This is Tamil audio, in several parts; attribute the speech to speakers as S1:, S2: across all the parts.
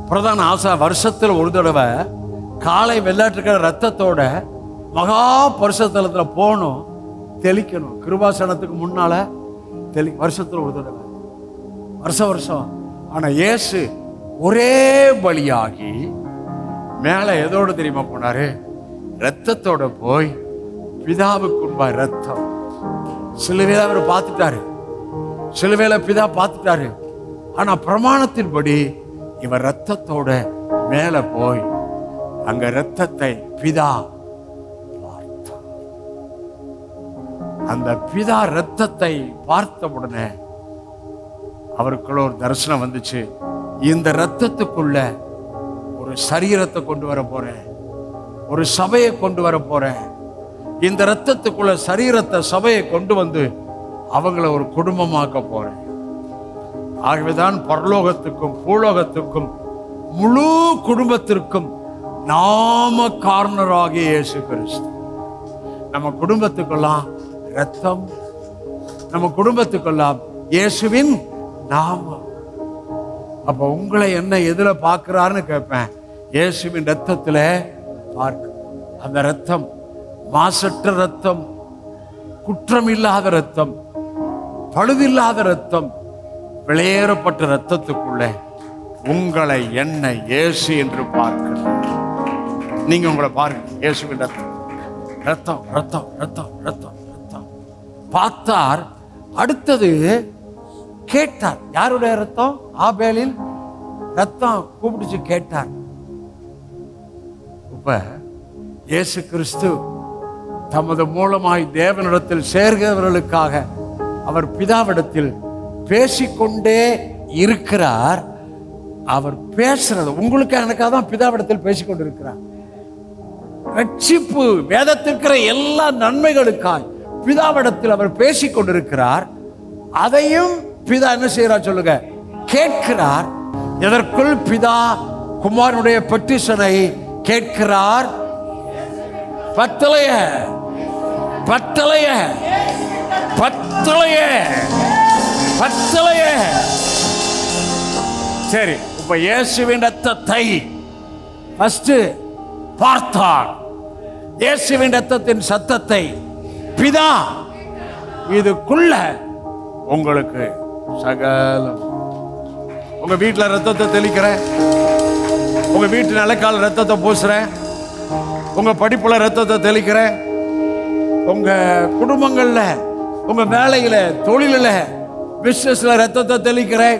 S1: பிரதான வருஷத்தில் ஒரு தடவை காலை வெள்ளாட்டுக்கிற ரத்தத்தோட மகா பரிசுத்தலத்துல போகணும், தெளிக்கணும். கிருபாசனத்துக்கு முன்னால வருஷத்துல ஒரு தடவை, வருஷம். ஆனா இயேசு ஒரே பலியாகி மேல எதோடு தெரியுமா போனாரு? ரத்தத்தோட போய் பிதாவுக்கு முன்பா ரத்தம். சிலுவையில அவர் பார்த்துட்டாரு, சிலுவையில பிதா பார்த்துட்டாரு. ஆனா பிரமாணத்தின்படி இவர் ரத்தத்தோட மேல போய் அங்க ரத்தத்தை பிதா பார்த்தார். அந்த பிதா ரத்தத்தை பார்த்த உடனே அவருக்குள்ள ஒரு தரிசனம் வந்துச்சு. இந்த ரத்தத்துக்குள்ள ஒரு சரீரத்தை கொண்டு வர போறேன், ஒரு சபையை கொண்டு வர போறேன். இந்த ரத்தத்துக்குள்ள சரீரத்தை, சபையை கொண்டு வந்து அவங்கள ஒரு குடும்பமாக்க போறேன். ஆகவேதான் பரலோகத்துக்கும் பூலோகத்துக்கும் முழு குடும்பத்திற்கும் நாம காரணராகிய இயேசு கிறிஸ்து. நம்ம குடும்பத்துக்கெல்லாம் ரத்தம், நம்ம குடும்பத்துக்கெல்லாம் இயேசுவின் நாமம். அப்ப உங்களை என்ன எதுல பார்க்கிறாருன்னு கேட்பேன். இயேசுவின் ரத்தத்துல பார்க்க. அந்த ரத்தம் மாசற்ற ரத்தம், குற்றம் இல்லாத ரத்தம், பழுதில்லாத ரத்தம், வெளியேறப்பட்ட ரத்தத்துக்குள்ள உங்களை என்ன இயேசு என்று பார்க்க. நீங்க உங்களை பாருங்க, இயேசுவின் ரத்தம், ரத்தம் ரத்தம் ரத்தம் ரத்தம் ரத்தம் பார்த்தார். அடுத்தது கேட்டார். யாருடைய ரத்தம்? ஆபேலின் ரத்தம். கூப்பிடுச்சு கேட்டார். இப்ப இயேசு கிறிஸ்து தமது மூலமாய் தேவனிடத்தில் சேர்கிறவர்களுக்காக அவர் பிதாவிடத்தில் பேசிக்கொண்டே இருக்கிறார். அவர் பேசுறது உங்களுக்கு எனக்காக தான் பிதாவிடத்தில் பேசிக்கொண்டு இருக்கிறார். ரட்சிப்பு, வேதத்திற்கிற எல்லா நன்மைகளுக்காய் பிதாவிடத்தில் அவர் பேசிக்கொண்டிருக்கிறார். அதையும் பிதா என்ன செய்யறார் சொல்லுங்க? கேட்கிறார். எதற்குள் பிதா குமாரனுடைய பெட்டிஷனை கேட்கிறார்? பத்தலைய பத்தலைய பத்தலைய பத்தலைய. சரி, இப்ப இயேசுவின் ரத்தத்தை ஃபர்ஸ்ட் பார்த்தார். இயேசுவின் ரத்தத்தின் சத்தத்தை பிதா, இதுக்குள்ள உங்களுக்கு சகலம். உங்க வீட்டுல ரத்தத்தை தெளிக்கிறேன், உங்க வீட்டு நிலக்கால ரத்தத்தை பூசுறேன், உங்க படிப்புல ரத்தத்தை தெளிக்கிறேன், உங்க குடும்பங்கள்ல, உங்க வேலையில, தொழில, பிசினஸ்ல ரத்தத்தை தெளிக்கிறேன்,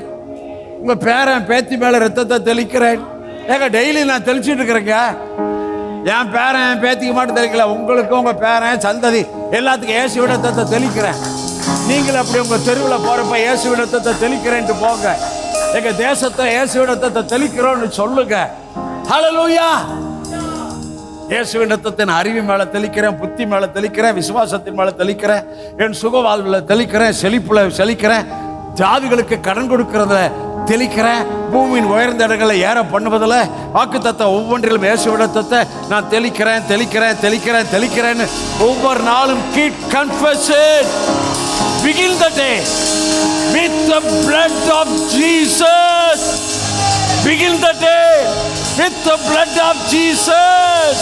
S1: உங்க பேரன் பேத்தி மேல ரத்தத்தை தெளிக்கிறேன். ஏங்க டெய்லி நான் தெளிச்சுட்டு இருக்கிறேங்க. என் பேரன் என் பேத்திக்கு மட்டும் தெளிக்கல, உங்களுக்கும் உங்க பேரன் சந்ததி எல்லாத்துக்கும் இயேசுவின் ரத்தத்தை தெளிக்கிறேன். நீங்கள் அப்படி உங்க தெருவில் போறப்ப இயேசுவின் ரத்தத்தை தெளிக்கிறேன்ட்டு போங்க. எங்க தேசத்தை இயேசுவின் ரத்தத்தை தெளிக்கிறோம்னு சொல்லுங்க. ஹல்லேலூயா. இயேசுவின் ரத்தத்தின் அறிவு மேல தெளிக்கிறேன், புத்தி மேல தெளிக்கிறேன், விசுவாசத்தின் மேல தெளிக்கிறேன், என் சுகவாழ்வுல தெளிக்கிறேன், செழிப்புல செழிக்கிறேன், ஜாதிகளுக்கு கடன் கொடுக்கறதுல தெளிக்கிறேன், பூமியின் உயர்ந்த இடங்களை ஏற பண்ணுவதில் வாக்குத்தத்தம் ஒவ்வொன்றிலும் இயேசுவின் ரத்தத்தை நான் தெளிக்கிறேன் தெளிக்கிறேன் தெளிக்கிறேன் தெளிக்கிறேன்னு ஒவ்வொரு நாளும் keep confessing. Begin the day with the blood of Jesus. Begin the day with the blood of Jesus.